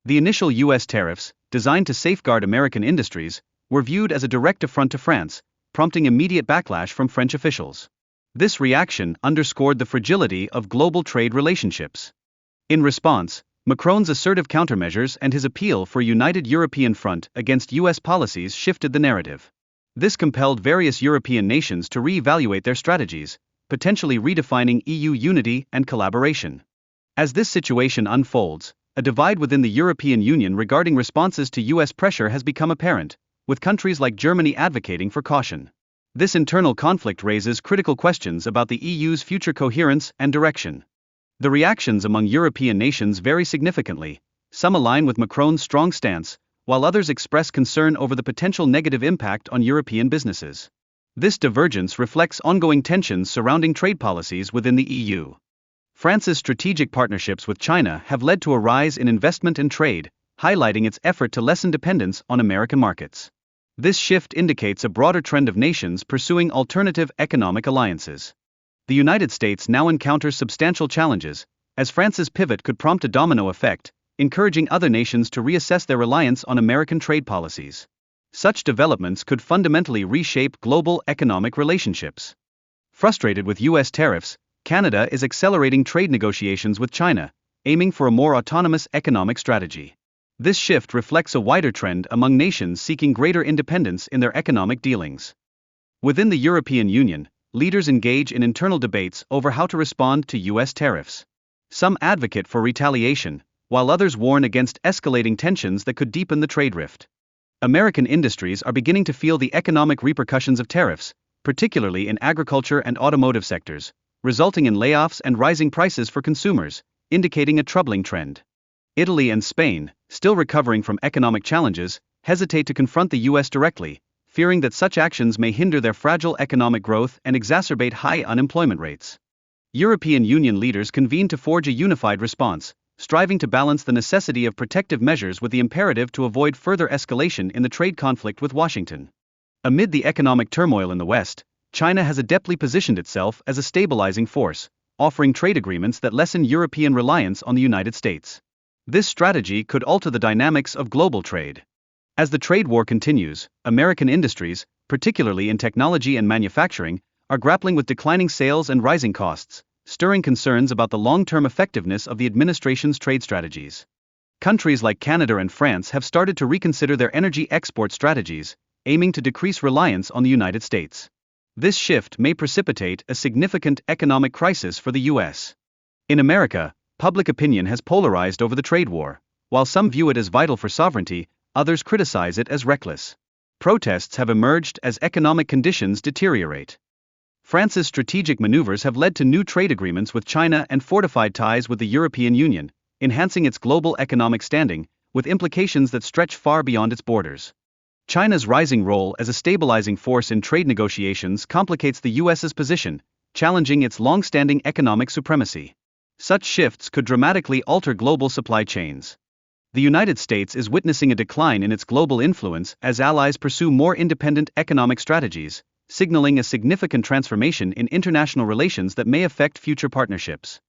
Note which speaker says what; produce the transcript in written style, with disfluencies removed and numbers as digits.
Speaker 1: The initial US tariffs, designed to safeguard American industries, were viewed as a direct affront to France, prompting immediate backlash from French officials. This reaction underscored the fragility of global trade relationships. In response, Macron's assertive countermeasures and his appeal for a united European front against US policies shifted the narrative. This compelled various European nations to re-evaluate their strategies, potentially redefining EU unity and collaboration. As this situation unfolds, a divide within the European Union regarding responses to US pressure has become apparent, with countries like Germany advocating for caution. This internal conflict raises critical questions about the EU's future coherence and direction. The reactions among European nations vary significantly. Some align with Macron's strong stance, while others express concern over the potential negative impact on European businesses. This divergence reflects ongoing tensions surrounding trade policies within the EU. France's strategic partnerships with China have led to a rise in investment and trade, highlighting its effort to lessen dependence on American markets. This shift indicates a broader trend of nations pursuing alternative economic alliances. The United States now encounters substantial challenges, as France's pivot could prompt a domino effect, encouraging other nations to reassess their reliance on American trade policies. Such developments could fundamentally reshape global economic relationships. Frustrated with US tariffs, Canada is accelerating trade negotiations with China, aiming for a more autonomous economic strategy. This shift reflects a wider trend among nations seeking greater independence in their economic dealings. Within the European Union, leaders engage in internal debates over how to respond to US tariffs. Some advocate for retaliation, while others warn against escalating tensions that could deepen the trade rift. American industries are beginning to feel the economic repercussions of tariffs, particularly in agriculture and automotive sectors, resulting in layoffs and rising prices for consumers, indicating a troubling trend. Italy and Spain, still recovering from economic challenges, hesitate to confront the US directly, fearing that such actions may hinder their fragile economic growth and exacerbate high unemployment rates. European Union leaders convene to forge a unified response, striving to balance the necessity of protective measures with the imperative to avoid further escalation in the trade conflict with Washington. Amid the economic turmoil in the West, China has adeptly positioned itself as a stabilizing force, offering trade agreements that lessen European reliance on the United States. This strategy could alter the dynamics of global trade. As the trade war continues, American industries, particularly in technology and manufacturing, are grappling with declining sales and rising costs, stirring concerns about the long-term effectiveness of the administration's trade strategies. Countries like Canada and France have started to reconsider their energy export strategies, aiming to decrease reliance on the United States. This shift may precipitate a significant economic crisis for the US. In America, public opinion has polarized over the trade war. While some view it as vital for sovereignty, others criticize it as reckless. Protests have emerged as economic conditions deteriorate. France's strategic maneuvers have led to new trade agreements with China and fortified ties with the European Union, enhancing its global economic standing, with implications that stretch far beyond its borders. China's rising role as a stabilizing force in trade negotiations complicates the US's position, challenging its long-standing economic supremacy. Such shifts could dramatically alter global supply chains. The United States is witnessing a decline in its global influence as allies pursue more independent economic strategies, signaling a significant transformation in international relations that may affect future partnerships.